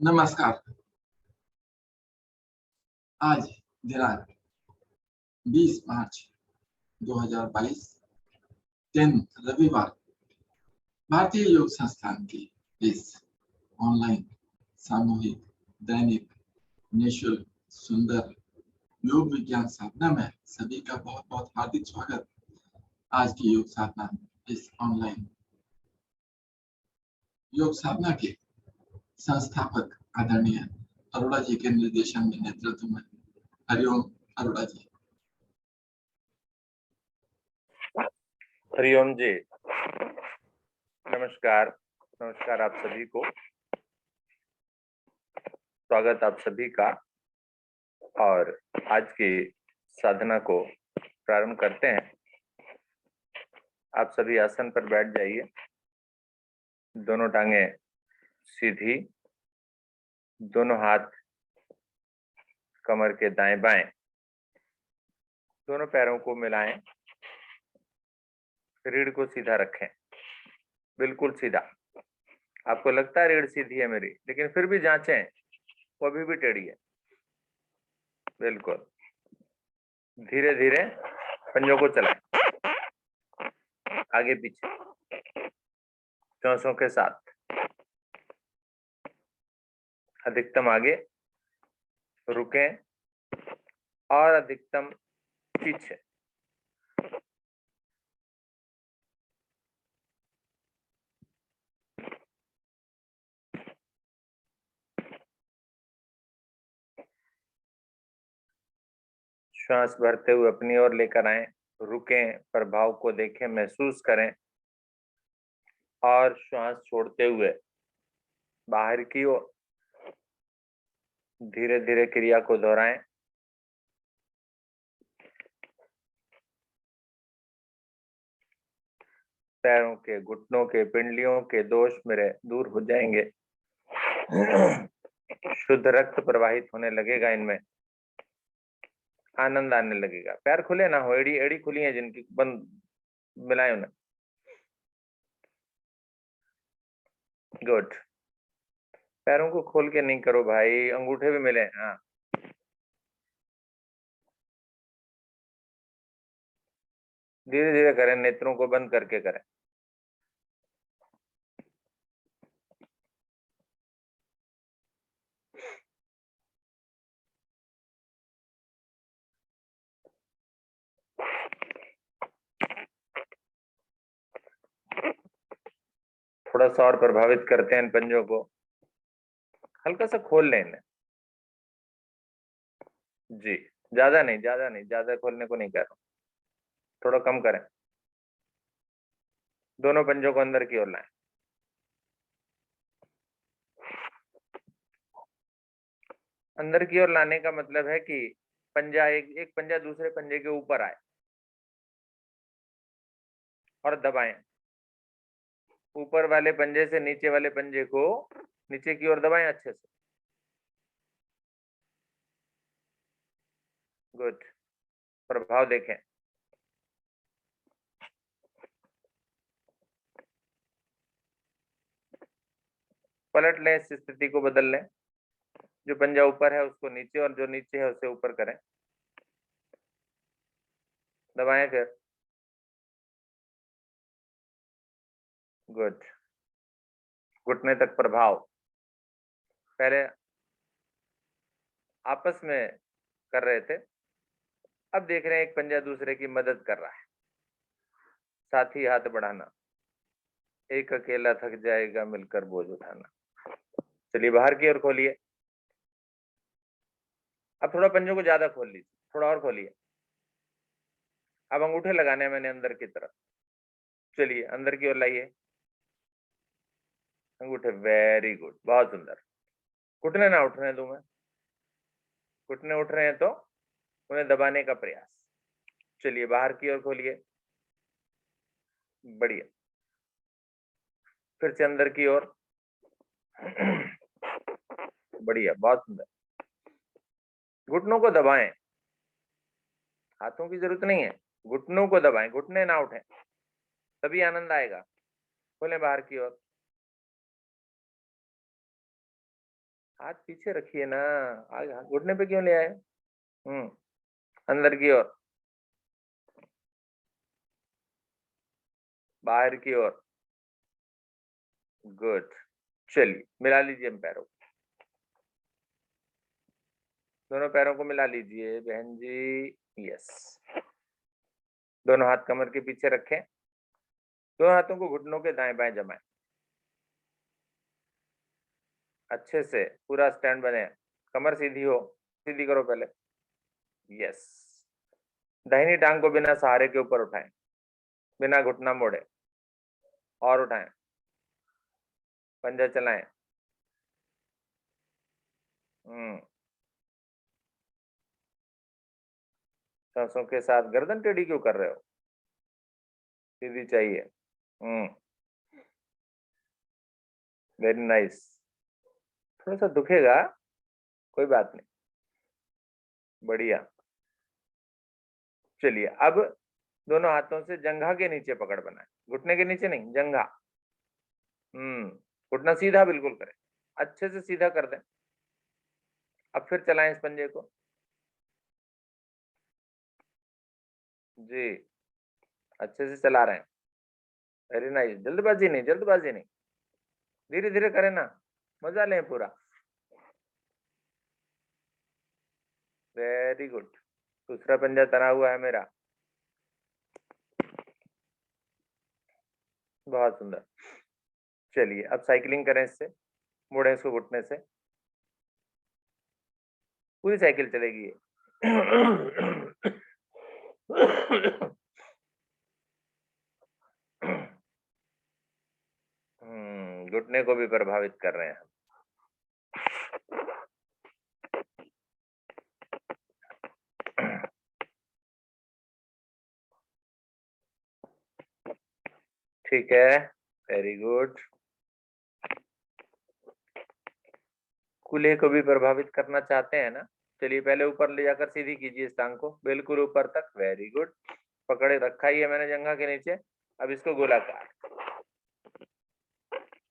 नमस्कार। आज दिनांक 20 मार्च 2022 दिन रविवार भारतीय योग संस्थान की इस ऑनलाइन सामूहिक दैनिक निःशुल्क सुंदर योग विज्ञान साधना में सभी का बहुत बहुत हार्दिक स्वागत। आज की योग साधना इस ऑनलाइन योग साधना के संस्थापक आदरणीय अरोड़ा जी के निर्देशन में नेतृत्व में। हरिओम अरोड़ा जी। हरिओम जी, नमस्कार। नमस्कार आप सभी को, स्वागत आप सभी का। और आज की साधना को प्रारंभ करते हैं। आप सभी आसन पर बैठ जाइए, दोनों टांगे सीधी, दोनों हाथ कमर के दाएं बाएं, दोनों पैरों को मिलाएं, रीढ़ को सीधा रखें, बिल्कुल सीधा। आपको लगता है रीढ़ सीधी है मेरी, लेकिन फिर भी जांचें, वो अभी भी टेढ़ी है। बिल्कुल धीरे धीरे पंजों को चलाएं, आगे पीछे चौसों के साथ, अधिकतम आगे रुकें और अधिकतम पीछे। श्वास भरते हुए अपनी ओर लेकर आएं, रुकें, प्रभाव को देखें, महसूस करें और श्वास छोड़ते हुए बाहर की ओर धीरे धीरे क्रिया को दोहराएं। पैरों के, घुटनों के, पिंडलियों के दोष मेरे दूर हो जाएंगे। शुद्ध रक्त प्रवाहित होने लगेगा, इनमें आनंद आने लगेगा। पैर खुले ना हो, एड़ी एड़ी खुली है जिनकी, बंद मिलाए उन्हें। गुड। पैरों को खोल के नहीं करो भाई, अंगूठे भी मिले। हाँ, धीरे धीरे करें, नेत्रों को बंद करके करें। थोड़ा सा और प्रभावित करते हैं इन पंजों को, हल्का सा खोल लें इन्हें। जी, ज्यादा नहीं, ज्यादा नहीं, ज्यादा खोलने को नहीं कह रहा हूं, थोड़ा कम करें। दोनों पंजों को अंदर की ओर लाएं। अंदर की ओर लाने का मतलब है कि पंजा एक पंजा दूसरे पंजे के ऊपर आए और दबाएं। ऊपर वाले पंजे से नीचे वाले पंजे को नीचे की ओर दबाएं अच्छे से। गुड। प्रभाव देखें। पलट लें, इस स्थिति को बदल लें। जो पंजा ऊपर है उसको नीचे और जो नीचे है उसे ऊपर करें। दबाएं फिर। गुड। घुटने तक प्रभाव। पहले आपस में कर रहे थे, अब देख रहे हैं एक पंजा दूसरे की मदद कर रहा है। साथ ही हाथ बढ़ाना, एक अकेला थक जाएगा मिलकर बोझ उठाना। चलिए बाहर की ओर खोलिए। अब थोड़ा पंजों को ज्यादा खोल लीजिए, थोड़ा और खोलिए। अब अंगूठे लगाने हैं मैंने अंदर की तरफ। चलिए अंदर की ओर लाइए अंगूठे। वेरी गुड, बहुत सुंदर। घुटने ना उठ रहे हैं, मैं घुटने उठ रहे हैं तो उन्हें दबाने का प्रयास। चलिए बाहर की ओर खोलिए। बढ़िया। फिर से अंदर की ओर। बढ़िया, बहुत सुंदर। घुटनों को दबाएं, हाथों की जरूरत नहीं है, घुटनों को दबाएं, घुटने ना उठें, तभी आनंद आएगा। खोलें बाहर की ओर। हाथ पीछे रखिए ना, आगे घुटने पे क्यों ले आए? अंदर की ओर, बाहर की ओर, गुड। चलिए मिला लीजिए इन पैरों, दोनों पैरों को मिला लीजिए बहन जी। यस, दोनों हाथ कमर के पीछे रखें, दोनों हाथों को घुटनों के दाएं बाएं जमाएं, अच्छे से पूरा स्टैंड बने, कमर सीधी हो, सीधी करो पहले। यस, दाहिनी टांग को बिना सहारे के ऊपर उठाएं, बिना घुटना मोड़े, और उठाएं, पंजा चलाएं। सांसों के साथ गर्दन टेढ़ी क्यों कर रहे हो? सीधी चाहिए। Very nice. थोड़ा सा दुखेगा, कोई बात नहीं, बढ़िया। चलिए अब दोनों हाथों से जंघा के नीचे पकड़ बनाए, घुटने के नीचे नहीं, जंघा। घुटना सीधा बिल्कुल करें, अच्छे से सीधा कर दें। अब फिर चलाएं इस पंजे को जी, अच्छे से चला रहे हैं, वेरी नाइस। जल्दबाजी नहीं, जल्दबाजी नहीं, धीरे धीरे करें ना, मजा लें पूरा। वेरी गुड, दूसरा पंजा तना हुआ है मेरा, बहुत सुंदर। चलिए अब साइकिलिंग करें इससे, मुड़े इसको घुटने से, पूरी साइकिल चलेगी। घुटने को भी प्रभावित कर रहे हैं हम। ठीक है, वेरी गुड। कूल्हे को भी प्रभावित करना चाहते हैं ना? चलिए पहले ऊपर ले जाकर सीधी कीजिए इस टांग को, बिल्कुल ऊपर तक, वेरी गुड। पकड़े रखा ही है मैंने जंघा के नीचे, अब इसको गोलाकार।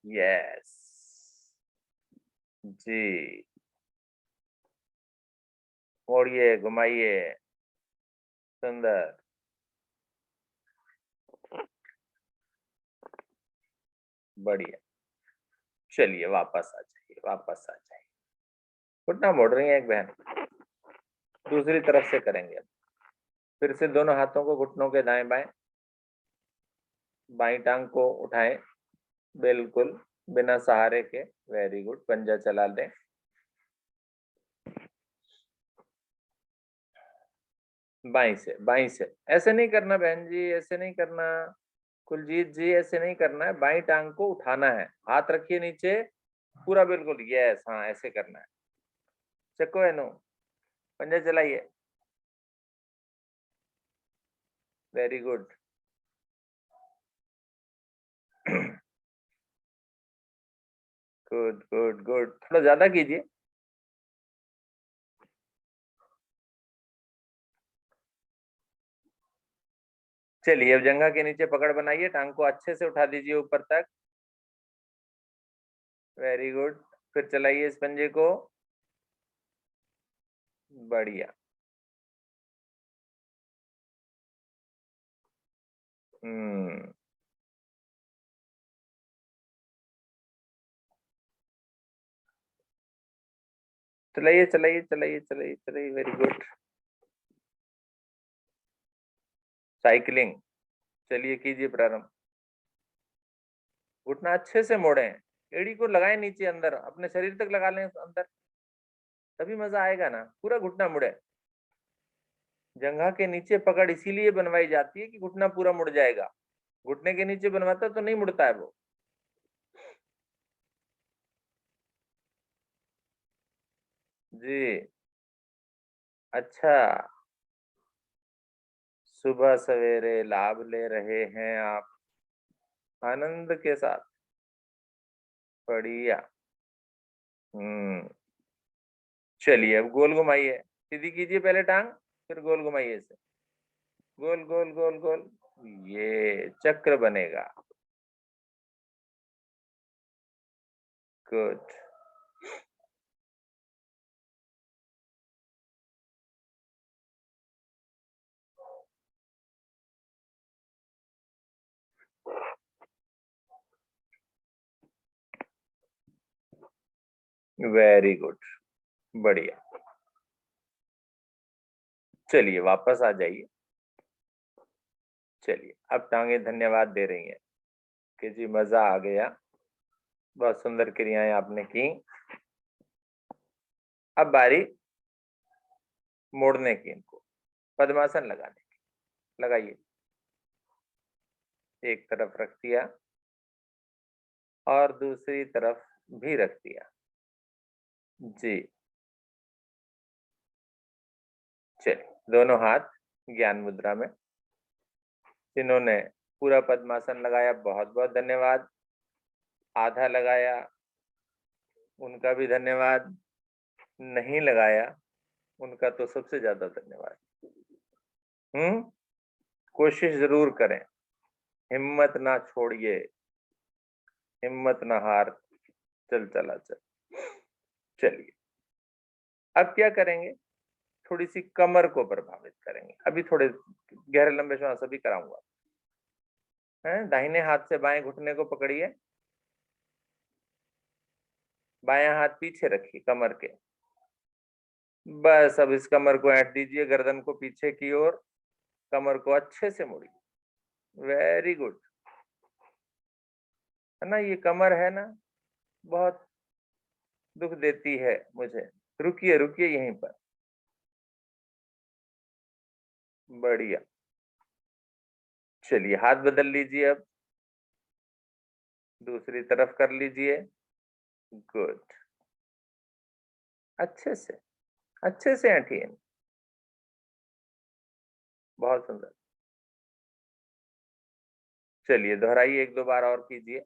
यस जी, मोड़िए, घुमाइए, सुंदर, बढ़िया। चलिए वापस आ जाइए, वापस आ जाइए। घुटना मोड़ रही है एक बहन, दूसरी तरफ से करेंगे। फिर से दोनों हाथों को घुटनों के दाएं बाएं, बाई टांग को उठाएं बिल्कुल बिना सहारे के, वेरी गुड। पंजा चला दें, बाई से, बाई से। ऐसे नहीं करना बहन जी, ऐसे नहीं करना, कुलजीत जी ऐसे नहीं करना है, बाई टांग को उठाना है, हाथ रखिए नीचे पूरा बिल्कुल, यस, हाँ ऐसे करना है। चको है नो, पंजा चलाइए, very good. Good good good, थोड़ा ज्यादा कीजिए। चलिए अब जंघा के नीचे पकड़ बनाइए, टांग को अच्छे से उठा दीजिए ऊपर तक, वेरी गुड। फिर चलाइए इस पंजे को, बढ़िया। चलाइए चलाइए चलाइए चलाइए चलाइए, वेरी गुड। साइकिलिंग, चलिए कीजिए प्रारंभ। घुटना अच्छे से मोड़े, एड़ी को लगाएं नीचे अंदर, अपने शरीर तक लगा लें अंदर, तभी मजा आएगा ना। पूरा घुटना मुड़े, जंघा के नीचे पकड़ इसीलिए बनवाई जाती है कि घुटना पूरा मुड़ जाएगा, घुटने के नीचे बनवाता तो नहीं मुड़ता है वो। जी अच्छा, सुबह सवेरे लाभ ले रहे हैं आप आनंद के साथ, बढ़िया। चलिए अब गोल घुमाइए, सीधी कीजिए पहले टांग, फिर गोल घुमाइए इसे, गोल गोल गोल गोल, ये चक्र बनेगा, गुड। वेरी गुड, बढ़िया। चलिए वापस आ जाइए। चलिए अब टांगे धन्यवाद दे रही हैं कि जी मजा आ गया, बहुत सुंदर क्रियाएं आपने की। अब बारी मोड़ने की, इनको पद्मासन लगाने की। लगाइए, एक तरफ रख दिया और दूसरी तरफ भी रख दिया जी। चलिए दोनों हाथ ज्ञान मुद्रा में। जिन्होंने पूरा पद्मासन लगाया बहुत बहुत धन्यवाद, आधा लगाया उनका भी धन्यवाद, नहीं लगाया उनका तो सबसे ज्यादा धन्यवाद। कोशिश जरूर करें, हिम्मत ना छोड़िए, हिम्मत ना हार, चल चला चल। चलिए अब क्या करेंगे, थोड़ी सी कमर को प्रभावित करेंगे। अभी थोड़े गहरे लंबे श्वास अभी कराऊंगा। दाहिने हाथ से बाएं घुटने को पकड़िए, बायां हाथ पीछे रखिए कमर के। बस अब इस कमर को ऐंठ दीजिए गर्दन को पीछे की ओर, कमर को अच्छे से मोड़िए। Very good. है ना, ये कमर है ना बहुत दुख देती है मुझे। रुकिए रुकिए यहीं पर, बढ़िया। चलिए हाथ बदल लीजिए, अब दूसरी तरफ कर लीजिए। गुड, अच्छे से ऐंठिए, बहुत सुंदर। चलिए दोहराइए, एक दो बार और कीजिए।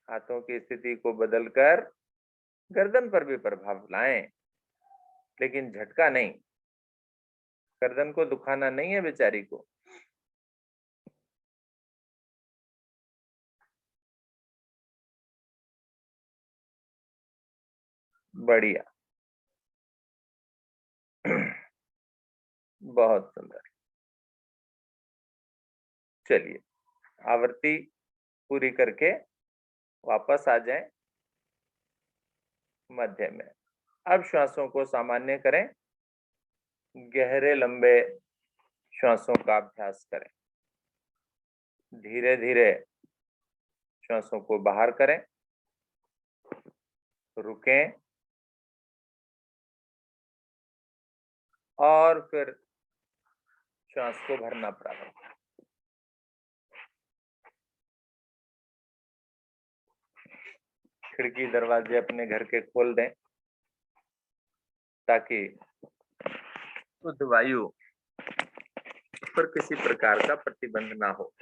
हाथों की स्थिति को बदलकर गर्दन पर भी प्रभाव लाएं, लेकिन झटका नहीं, गर्दन को दुखाना नहीं है बेचारी को। बढ़िया, बहुत सुंदर। चलिए आवृत्ति पूरी करके वापस आ जाएं मध्य में। अब श्वासों को सामान्य करें, गहरे लंबे श्वासों का अभ्यास करें। धीरे धीरे श्वासों को बाहर करें, रुकें और फिर श्वास को भरना प्रारंभ करें। खिड़की दरवाजे अपने घर के खोल दें ताकि शुद्ध वायु पर किसी प्रकार का प्रतिबंध ना हो।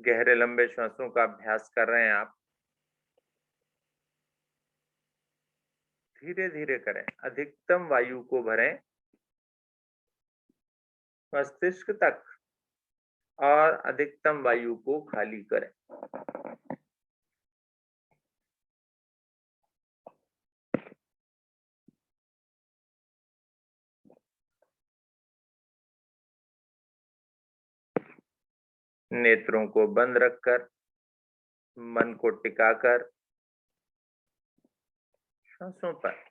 गहरे लंबे श्वासों का अभ्यास कर रहे हैं आप, धीरे धीरे करें, अधिकतम वायु को भरें मस्तिष्क तक और अधिकतम वायु को खाली करें। नेत्रों को बंद रखकर, मन को टिकाकर श्वासों पर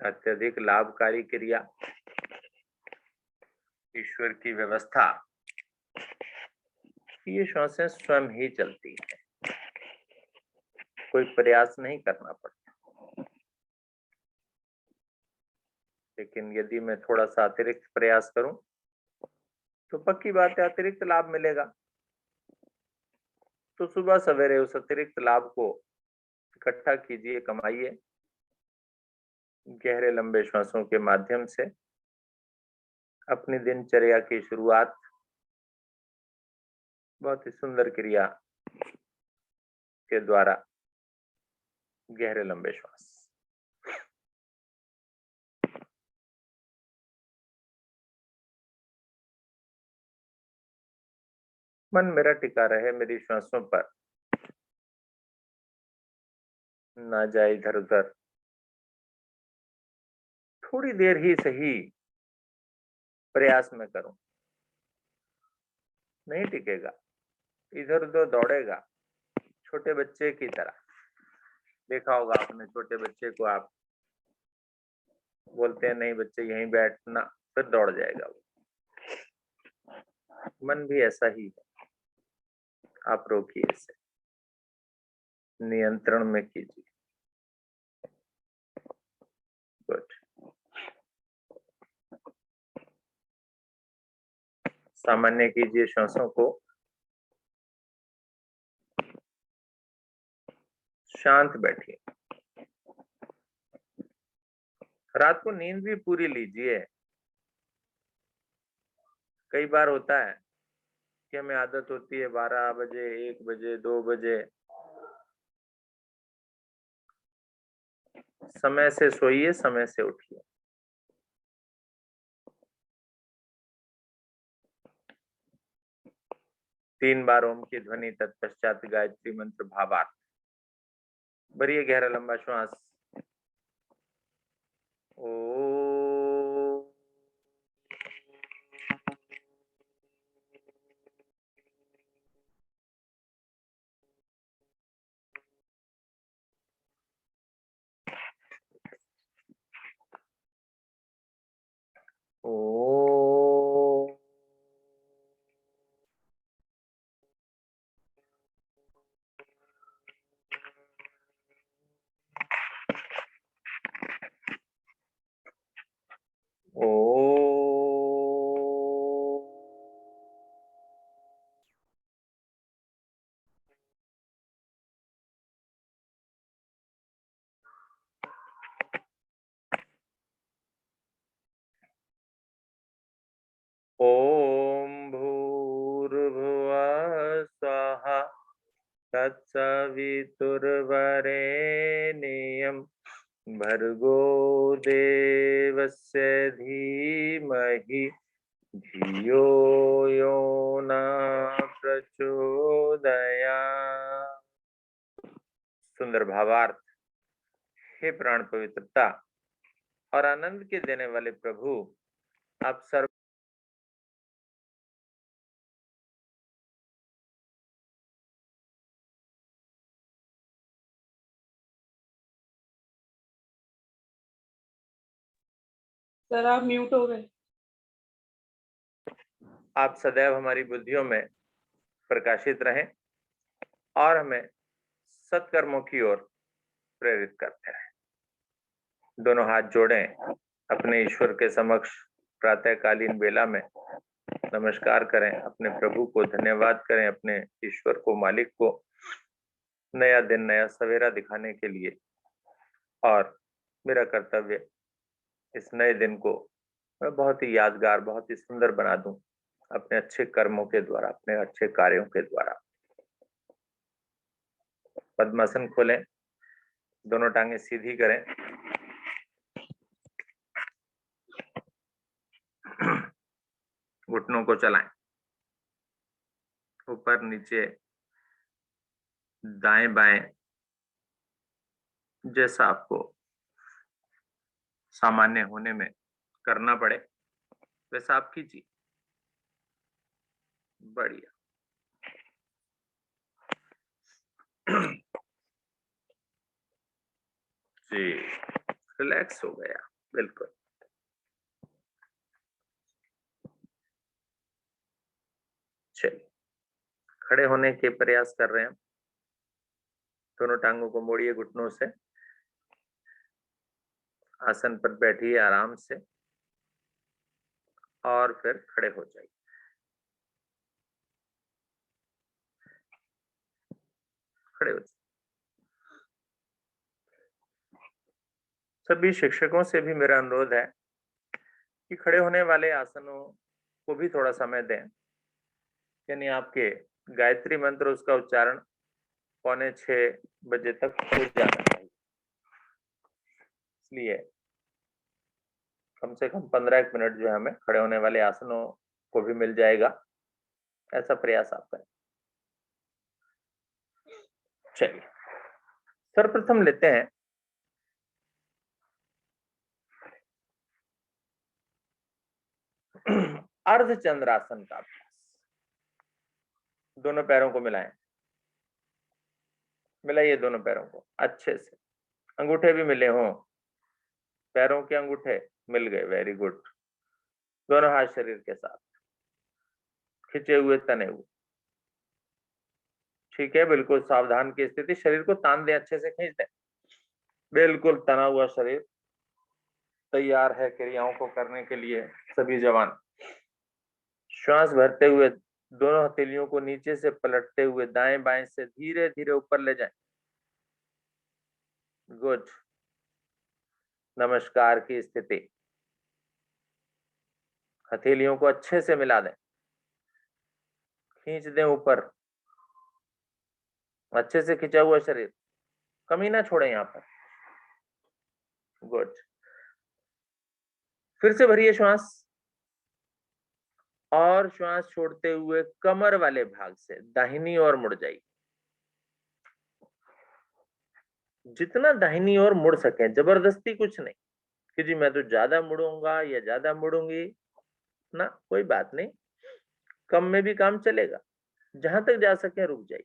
अत्यधिक लाभकारी क्रिया, ईश्वर की व्यवस्था, ये श्वासें स्वयं ही चलती है, कोई प्रयास नहीं करना पड़ता। लेकिन यदि मैं थोड़ा सा अतिरिक्त प्रयास करूं तो पक्की बात है अतिरिक्त लाभ मिलेगा। तो सुबह सवेरे उस अतिरिक्त लाभ को इकट्ठा कीजिए, कमाइए गहरे लंबे श्वासों के माध्यम से। अपनी दिनचर्या की शुरुआत बहुत ही सुंदर क्रिया के द्वारा, गहरे लंबे श्वास। मन मेरा टिका रहे मेरी श्वासों पर, ना जाए इधर उधर। थोड़ी देर ही सही प्रयास में करूं, नहीं टिकेगा, इधर उधर दौड़ेगा, छोटे बच्चे की तरह। देखा होगा आपने, छोटे बच्चे को आप बोलते हैं नहीं बच्चे यहीं बैठना, फिर दौड़ जाएगा वो। मन भी ऐसा ही है, आप रोकिए इसे, नियंत्रण में कीजिए। गुड। सामान्य कीजिए श्वासों को, शांत बैठिए। रात को नींद भी पूरी लीजिए। कई बार होता है कि हमें आदत होती है 12 बजे, 1 बजे, 2 बजे, समय से सोइए, समय से उठिए। तीन बार ओम की ध्वनि, तत्पश्चात गायत्री मंत्र भावार्थ। भरिए गहरा लंबा श्वास। ओ ओम भूर्भुवः स्वः तत्सवितुर्वरेण्यं भर्गो देवस्य धीमहि धियो यो न प्रचोदयात्। सुंदर भावार्थ। हे प्राण पवित्रता और आनंद के देने वाले प्रभु, आप सर्व सर आप म्यूट हो गए। आप सदैव हमारी बुद्धियों में प्रकाशित रहें और हमें सत्कर्मों की ओर प्रेरित करते रहें। दोनों हाथ जोड़ें, अपने ईश्वर के समक्ष प्रातःकालीन बेला में नमस्कार करें, अपने प्रभु को धन्यवाद करें, अपने ईश्वर को, मालिक को नया दिन, नया सवेरा दिखाने के लिए। और मेरा कर्तव्य इस नए दिन को मैं बहुत ही यादगार, बहुत ही सुंदर बना दूं अपने अच्छे कर्मों के द्वारा, अपने अच्छे कार्यों के द्वारा। पद्मासन खोलें, दोनों टांगे सीधी करें, घुटनों को चलाएं ऊपर नीचे, दाएं बाएं, जैसा आपको सामान्य होने में करना पड़े वैसा आप कीजिए। बढ़िया। जी, रिलैक्स हो गया, बिल्कुल। चलिए, खड़े होने के प्रयास कर रहे हैं। दोनों टांगों को मोड़िए घुटनों से, आसन पर बैठिए आराम से और फिर खड़े हो जाइए। खड़े हो जाइए। सभी शिक्षकों से भी मेरा अनुरोध है कि खड़े होने वाले आसनों को भी थोड़ा समय दें, यानी आपके गायत्री मंत्र उसका उच्चारण 5:45 बजे तक हो जाना चाहिए। इसलिए कम से कम 15 मिनट जो है हमें खड़े होने वाले आसनों को भी मिल जाएगा, ऐसा प्रयास आप करें। चलिए, सर्वप्रथम लेते हैं अर्धचंद्रासन का अभ्यास। दोनों पैरों को मिलाएं, मिलाइए दोनों पैरों को अच्छे से, अंगूठे भी मिले हों, पैरों के अंगूठे मिल गए, वेरी गुड। दोनों हाथ शरीर के साथ खिंचे हुए, तने हुए, ठीक है। बिल्कुल सावधान की स्थिति, शरीर को तान दें, अच्छे से खींच दें, बिल्कुल तना हुआ शरीर तैयार है क्रियाओं को करने के लिए। सभी जवान श्वास भरते हुए दोनों हथेलियों को नीचे से पलटते हुए दाएं बाएं से धीरे धीरे ऊपर ले जाएं। गुड। नमस्कार की स्थिति, हथेलियों को अच्छे से मिला दें, खींच दें ऊपर, अच्छे से खिंचा हुआ शरीर, कमी ना छोड़ें यहां पर। गुड। फिर से भरिए श्वास, और श्वास छोड़ते हुए कमर वाले भाग से दाहिनी ओर मुड़ जाइए। जितना दाहिनी ओर मुड़ सके, जबरदस्ती कुछ नहीं कि जी मैं तो ज्यादा मुड़ूंगा या ज्यादा मुड़ूंगी ना, कोई बात नहीं, कम में भी काम चलेगा। जहां तक जा सके रुक जाइए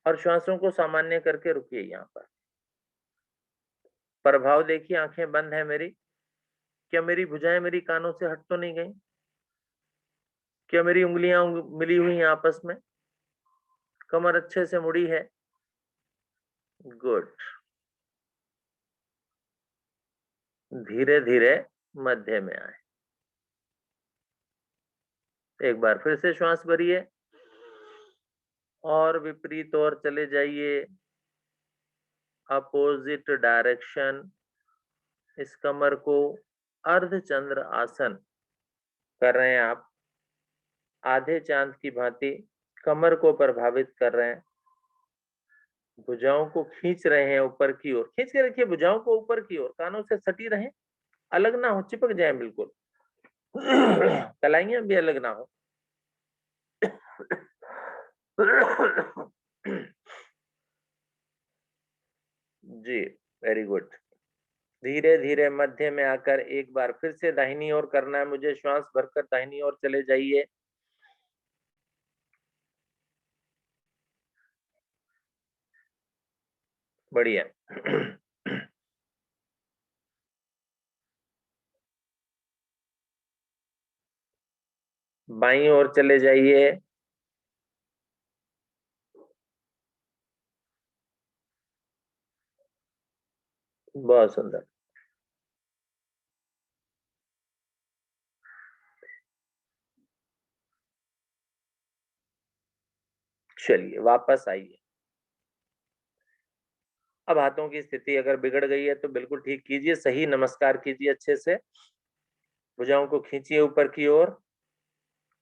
और श्वासों को सामान्य करके रुकिए। यहाँ पर प्रभाव देखिए, आंखें बंद है मेरी, क्या मेरी भुजाएं मेरी कानों से हट तो नहीं गई? क्या मेरी उंगलियां मिली हुई हैं आपस में? कमर अच्छे से मुड़ी है? गुड। धीरे धीरे मध्य में आए। एक बार फिर से श्वास भरिए और विपरीत ओर चले जाइए, अपोजिट डायरेक्शन। इस कमर को अर्धचंद्र आसन कर रहे हैं आप, आधे चांद की भांति कमर को प्रभावित कर रहे हैं, भुजाओं को खींच रहे हैं ऊपर की ओर। खींच के रखिए भुजाओं को ऊपर की ओर, कानों से सटी रहें, अलग ना हो, चिपक जाए बिल्कुल। कलाइयां भी अलग ना हो। जी, वेरी गुड। धीरे धीरे मध्य में आकर एक बार फिर से दाहिनी ओर करना है मुझे, श्वास भरकर दाहिनी ओर चले जाइए। बढ़िया। बाईं ओर चले जाइए। बहुत सुंदर। चलिए वापस आइए। अब हाथों की स्थिति अगर बिगड़ गई है तो बिल्कुल ठीक कीजिए, सही नमस्कार कीजिए अच्छे से, भुजाओं को खींचिए ऊपर की ओर,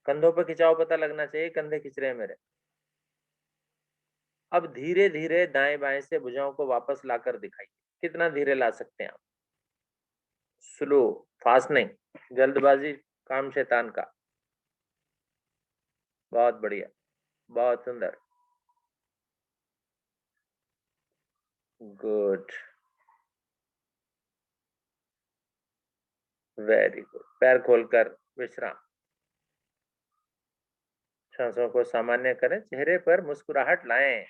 कंधों पर खिंचाव पता लगना चाहिए, कंधे खिंच रहे हैं मेरे। अब धीरे धीरे दाएं बाएं से भुजाओं को वापस लाकर दिखाइए, कितना धीरे ला सकते हैं आप, स्लो, फास्ट नहीं, जल्दबाजी काम शैतान का। बहुत बढ़िया, बहुत सुंदर, गुड, वेरी गुड। पैर खोलकर विश्राम, सांसों को सामान्य करें, चेहरे पर मुस्कुराहट लाएं,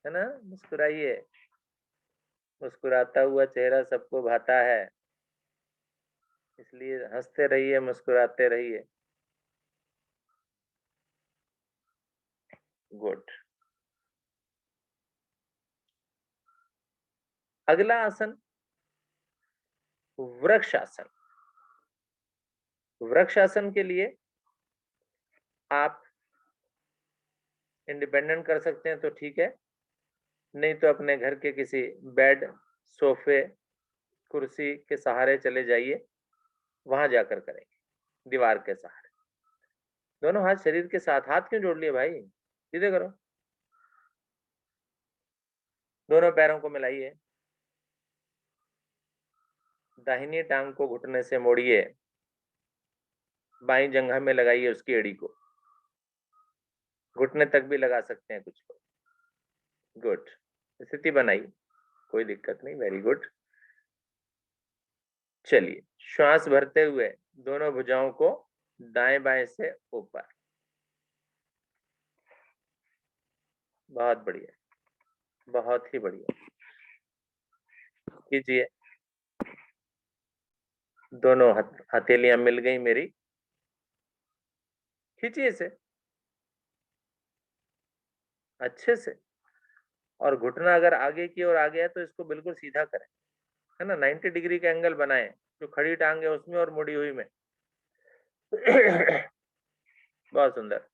है ना, मुस्कुराइए। मुस्कुराता हुआ चेहरा सबको भाता है, इसलिए हंसते रहिए, मुस्कुराते रहिए। गुड। अगला आसन वृक्ष आसन। वृक्ष आसन के लिए आप इंडिपेंडेंट कर सकते हैं तो ठीक है, नहीं तो अपने घर के किसी बेड, सोफे, कुर्सी के सहारे चले जाइए, वहां जाकर करेंगे, दीवार के सहारे। दोनों हाथ शरीर के साथ, हाथ क्यों जोड़ लिए भाई, सीधे करो। दोनों पैरों को मिलाइए, दाहिनी टांग को घुटने से मोड़िए, बाईं जंघा में लगाइए उसकी एड़ी को, घुटने तक भी लगा सकते हैं कुछ लोग। गुड। स्थिति बनाइए, कोई दिक्कत नहीं, वेरी गुड। चलिए, श्वास भरते हुए दोनों भुजाओं को दाएं बाएं से ऊपर। बहुत बढ़िया, बहुत ही बढ़िया। कीजिए, दोनों हथेलियां मिल गई मेरी। खींचिए इसे अच्छे से, और घुटना अगर आगे की ओर आ गया तो इसको बिल्कुल सीधा करें, है ना। 90 डिग्री का एंगल बनाएं, जो खड़ी टांग है उसमें और मुड़ी हुई में। बहुत सुंदर।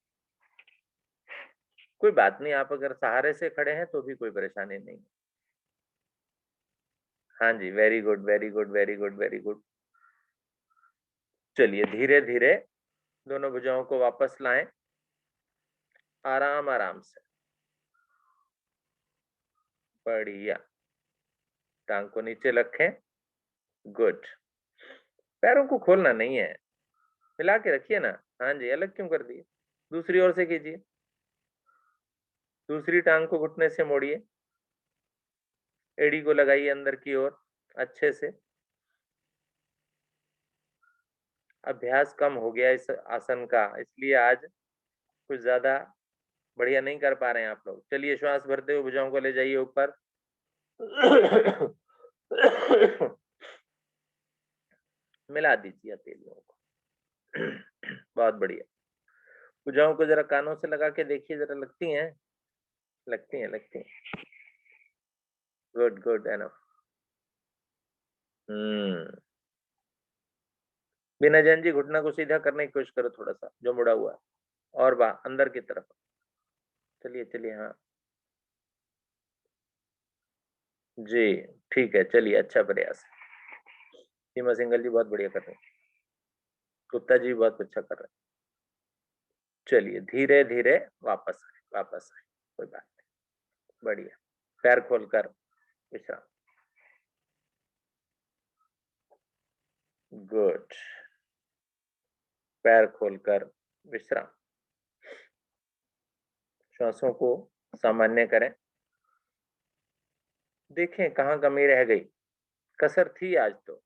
कोई बात नहीं, आप अगर सहारे से खड़े हैं तो भी कोई परेशानी नहीं। हाँ जी, very good, very good, very good, very good. चलिए, धीरे धीरे दोनों भुजाओं को वापस लाएं, आराम आराम से। बढ़िया। टांग को नीचे रखें। गुड। पैरों को खोलना नहीं है, मिला के रखिए ना। हाँ जी, अलग क्यों कर दिए। दूसरी ओर से कीजिए। दूसरी टांग को घुटने से मोड़िए, एड़ी को लगाइए अंदर की ओर अच्छे से। अभ्यास कम हो गया इस आसन का, इसलिए आज कुछ ज्यादा बढ़िया नहीं कर पा रहे हैं आप लोग। चलिए, श्वास भरते हुए भुजाओं को ले जाइए ऊपर। मिला दीजिए हथेलियों को। बहुत बढ़िया। भुजाओं को जरा कानों से लगा के देखिए, जरा लगती हैं, लगती हैं, लगती हैं। Good good, enough. बिना जैन जी, घुटना को सीधा करने की कोशिश करो थोड़ा सा, जो मुड़ा हुआ है, और अंदर की तरफ। चलिए चलिए, हाँ जी, ठीक है। चलिए, अच्छा प्रयास है। सीमा सिंगल जी बहुत बढ़िया कर रहे हैं, गुप्ता जी बहुत अच्छा कर रहे हैं। चलिए, धीरे धीरे वापस आए, वापस आए, कोई बात नहीं। बढ़िया। पैर खोलकर विश्राम। गुड। पैर खोलकर विश्राम। श्वासों को सामान्य करें। देखें कहाँ कमी रह गई। कसर थी आज तो।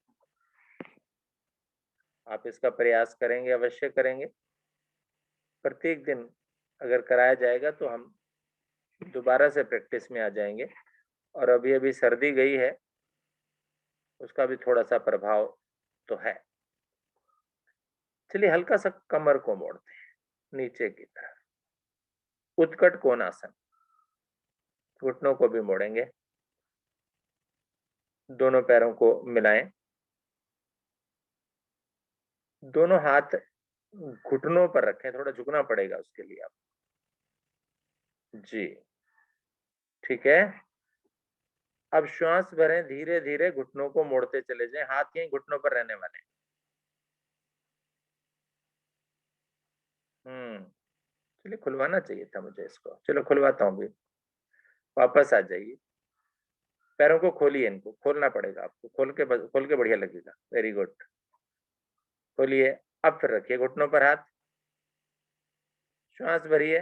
आप इसका प्रयास करेंगे, अवश्य करेंगे। प्रत्येक दिन अगर कराया जाएगा तो हम दोबारा से प्रैक्टिस में आ जाएंगे। और अभी अभी सर्दी गई है, उसका भी थोड़ा सा प्रभाव तो है। चलिए, हल्का सा कमर को मोड़ते हैं नीचे की तरफ। उत्कट कोणासन। घुटनों को भी मोड़ेंगे। दोनों पैरों को मिलाएं। दोनों हाथ घुटनों पर रखें, थोड़ा झुकना पड़ेगा उसके लिए आप। जी, ठीक है। अब श्वास भरें, धीरे धीरे घुटनों को मोड़ते चले जाएं, हाथ यहीं घुटनों पर रहने वाले। चलिए, खुलवाना चाहिए था मुझे इसको। चलो, खुलवाता हूँ भी। वापस आ जाइए। पैरों को खोलिए, इनको खोलना पड़ेगा आपको। खोल के बढ़िया लगेगा। Very good. खोलिए। अब फिर रखिए घुटनों पर हाथ। श्वास भरिए।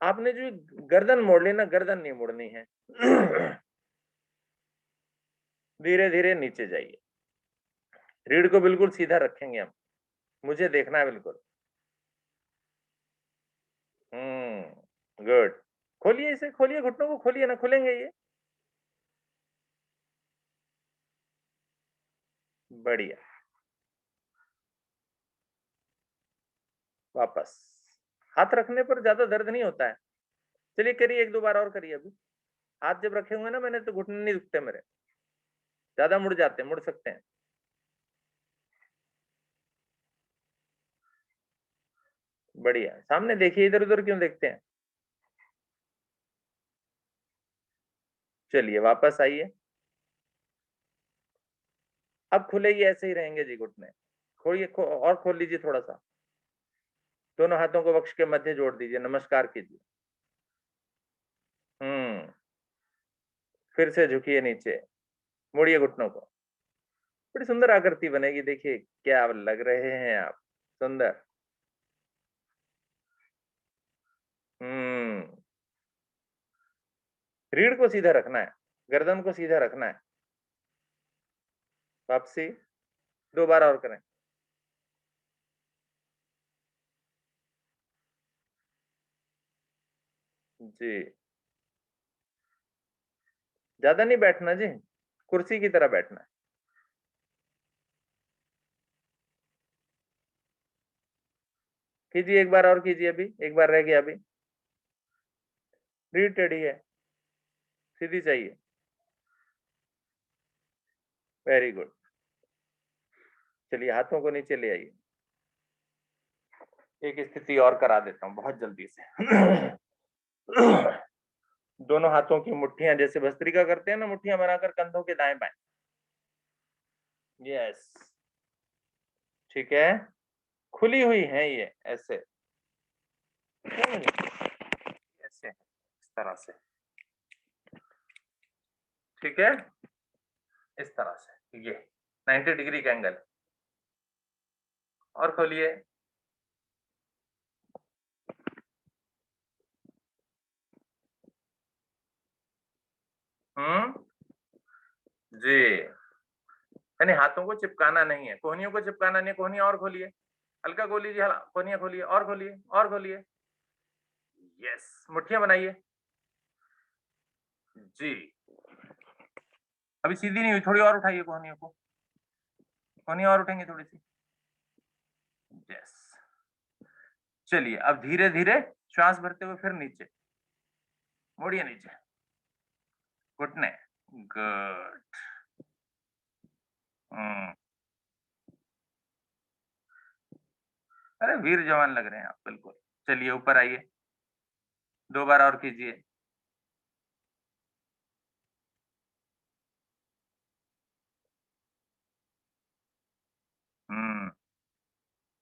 आपने जो गर्दन मोड़ ली ना, गर्दन नहीं मोड़नी है। धीरे धीरे नीचे जाइए। रीढ़ को बिल्कुल सीधा रखेंगे हम, मुझे देखना है बिल्कुल। गुड। खोलिए इसे, खोलिए घुटनों को, खोलिए ना, खुलेंगे ये। बढ़िया। वापस। हाथ रखने पर ज्यादा दर्द नहीं होता है। चलिए, करिए, एक दो बार और करिए। अभी हाथ जब रखे हुए ना मैंने, तो घुटने नहीं दुखते मेरे, ज्यादा मुड़ जाते हैं, मुड़ सकते हैं। बढ़िया। सामने देखिए, इधर उधर क्यों देखते हैं। चलिए, वापस आइए। अब खुले ही ऐसे ही रहेंगे जी घुटने। खोलिए, और खोल लीजिए थोड़ा सा। दोनों हाथों को वक्ष के मध्य जोड़ दीजिए, नमस्कार कीजिए। फिर से झुकिए नीचे, मुड़िए घुटनों को। बड़ी सुंदर आकृति बनेगी, देखिए क्या लग रहे हैं आप, सुंदर। रीढ़ को सीधा रखना है, गर्दन को सीधा रखना है। वापसी 2 बार और करें। जी, ज्यादा नहीं बैठना जी, कुर्सी की तरह बैठना है। कीजिए, एक बार और कीजिए, अभी एक बार रह गया, अभी रीढ़ टेढ़ी है, सीधी चाहिए। Very good. चलिए हाथों को नीचे ले आइए। एक स्थिति और करा देता हूं बहुत जल्दी से। दोनों हाथों की मुट्ठियां जैसे भस्त्रिका करते हैं ना, मुट्ठियां बनाकर कंधों के दाएं बाएं। यस, ठीक है, खुली हुई है ये, ऐसे ऐसे इस तरह से, ठीक है, इस तरह से, ये 90 डिग्री का एंगल। और खोलिए, जी, यानी हाथों को चिपकाना नहीं है, कोहनियों को चिपकाना नहीं है। कोहनियां और खोलिए, हल्का खोलिए, कोहनियां खोलिए, और खोलिए, और खोलिए। यस, मुट्ठियां बनाइए जी। अभी सीधी नहीं हुई, थोड़ी और उठाइए कोहनियों को, कोहनियां और उठेंगी थोड़ी सी। यस, चलिए अब धीरे धीरे श्वास भरते हुए फिर नीचे मोड़िए, नीचे घुटने, गुड। अरे वीर जवान लग रहे हैं आप, बिल्कुल। चलिए ऊपर आइए, 2 बार और कीजिए। हम्म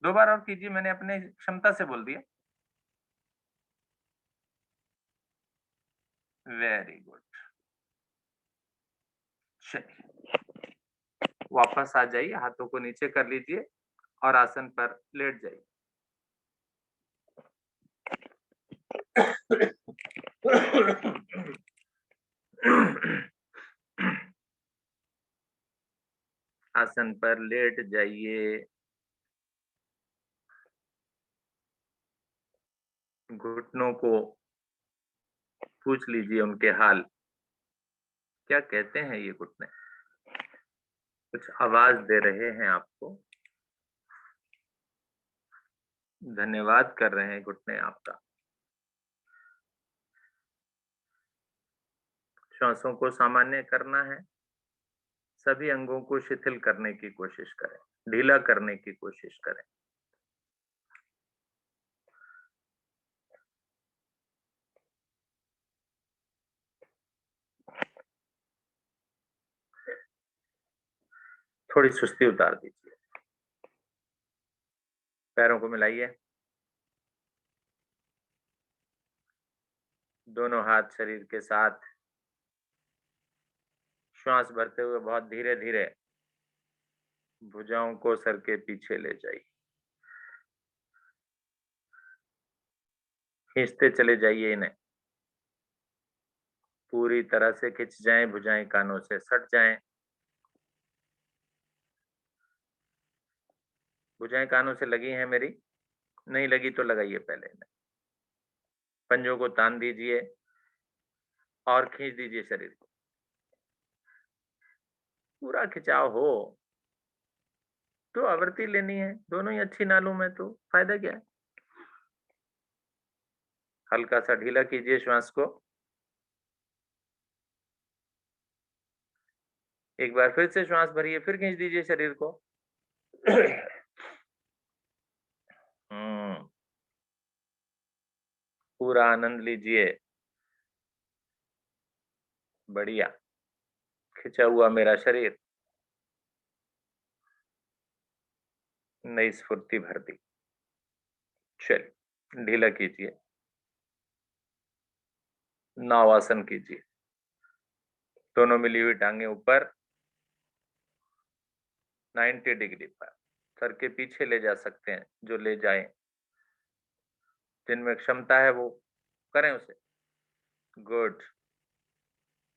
2 बार और कीजिए, मैंने अपने क्षमता से बोल दिया। Very good. चलिए वापस आ जाइए, हाथों को नीचे कर लीजिए और आसन पर लेट जाइए। आसन पर लेट जाइए, घुटनों को पूछ लीजिए उनके हाल, क्या कहते हैं ये घुटने, कुछ आवाज दे रहे हैं आपको, धन्यवाद कर रहे हैं घुटने आपका। श्वासों को सामान्य करना है, सभी अंगों को शिथिल करने की कोशिश करें, ढीला करने की कोशिश करें। थोड़ी सुस्ती उतार दीजिए, पैरों को मिलाइए, दोनों हाथ शरीर के साथ, श्वास भरते हुए बहुत धीरे धीरे भुजाओं को सर के पीछे ले जाइए, खींचते चले जाइए इन्हें, पूरी तरह से खिंच जाएं, भुजाएं कानों से सट जाएं। भुजाएं कानों से लगी हैं मेरी, नहीं लगी तो लगाइए पहले इन्हें। पंजों को तान दीजिए और खींच दीजिए शरीर को, पूरा खिंचाव हो तो आवृत्ति लेनी है, दोनों ही अच्छी नालों में, तो फायदा क्या है। हल्का सा ढीला कीजिए श्वास को, एक बार फिर से श्वास भरिए, फिर खींच दीजिए शरीर को। पूरा आनंद लीजिए, बढ़िया, खिंचा हुआ मेरा शरीर, नई स्फूर्ति भर दी। चलिए ढीला कीजिए, नावासन कीजिए, दोनों मिली हुई टांगे ऊपर 90 डिग्री पर, सर के पीछे ले जा सकते हैं, जो ले जाएं, जिनमें क्षमता है वो करें उसे, गुड।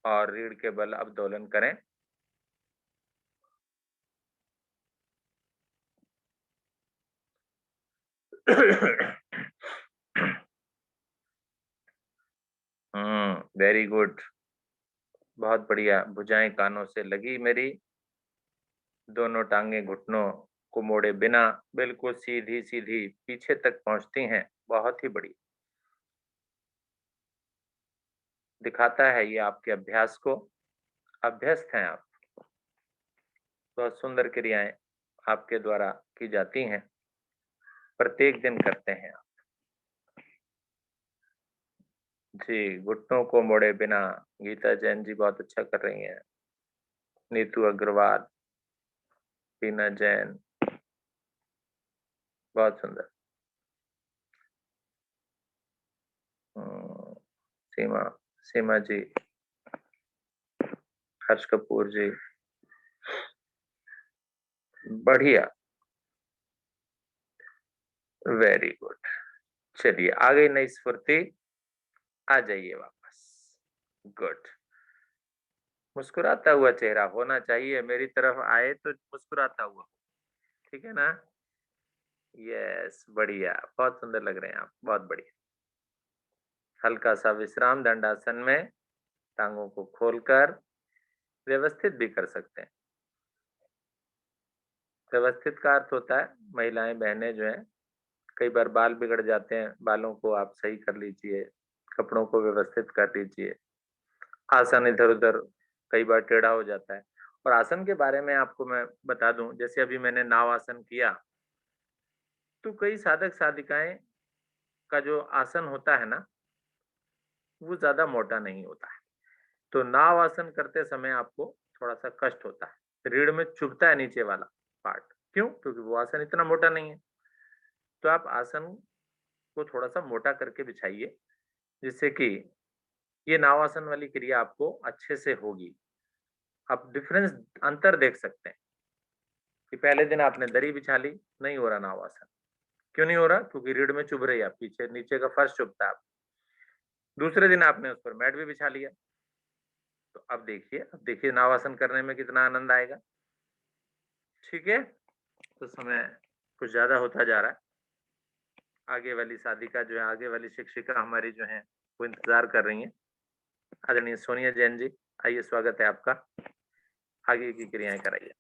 और रीढ़ के बल अब दोलन करें, वेरी गुड, बहुत बढ़िया। भुजाएं कानों से लगी मेरी, दोनों टांगे घुटनों को मोड़े बिना बिल्कुल सीधी सीधी पीछे तक पहुंचती हैं। बहुत ही बढ़िया, दिखाता है ये आपके अभ्यास को, अभ्यस्त हैं आप। बहुत सुंदर क्रियाएं आपके द्वारा की जाती हैं, प्रत्येक दिन करते हैं आप जी। घुटनों को मोड़े बिना, गीता जैन जी बहुत अच्छा कर रही हैं, नीतू अग्रवाल, टीना जैन, बहुत सुंदर। सीमा सीमा जी, हर्ष कपूर जी, बढ़िया, वेरी गुड। चलिए आ गई नई स्फूर्ति, आ जाइए वापस। गुड, मुस्कुराता हुआ चेहरा होना चाहिए, मेरी तरफ आए तो मुस्कुराता हुआ, ठीक है ना? यस, बढ़िया, बहुत सुंदर लग रहे हैं आप, बहुत बढ़िया। हल्का सा विश्राम दंडासन में, टांगों को खोलकर व्यवस्थित भी कर सकते हैं। व्यवस्थित का अर्थ होता है, महिलाएं बहनें जो हैं, कई बार बाल बिगड़ जाते हैं, बालों को आप सही कर लीजिए, कपड़ों को व्यवस्थित कर लीजिए। आसन इधर उधर कई बार टेढ़ा हो जाता है। और आसन के बारे में आपको मैं बता दूं, जैसे अभी मैंने नाव आसन किया, तो कई साधक साधिकाएं का जो आसन होता है ना, वो ज्यादा मोटा नहीं होता है। तो नाव आसन करते समय आपको थोड़ा सा कष्ट होता है, रीढ़ में चुभता है नीचे वाला पार्ट। क्यों? क्योंकि वो आसन इतना मोटा नहीं है। तो आप आसन को थोड़ा सा मोटा करके बिछाइए, जिससे कि ये नाव आसन वाली क्रिया आपको अच्छे से होगी। आप डिफरेंस, अंतर देख सकते हैं कि पहले दिन आपने दरी बिछा ली, नहीं हो रहा नाव आसन। क्यों नहीं हो रहा? क्योंकि रीढ़ में चुभ रही है, पीछे नीचे का फर्श चुभता है। दूसरे दिन आपने उस पर मैट भी बिछा लिया, तो अब देखिए नावासन करने में कितना आनंद आएगा। ठीक है, तो समय कुछ ज्यादा होता जा रहा है। आगे वाली साधिका जो है, आगे वाली शिक्षिका हमारी जो है, वो इंतजार कर रही हैं। आदरणीय सोनिया जैन जी, आइए, स्वागत है आपका, आगे की क्रियाएं कराइए।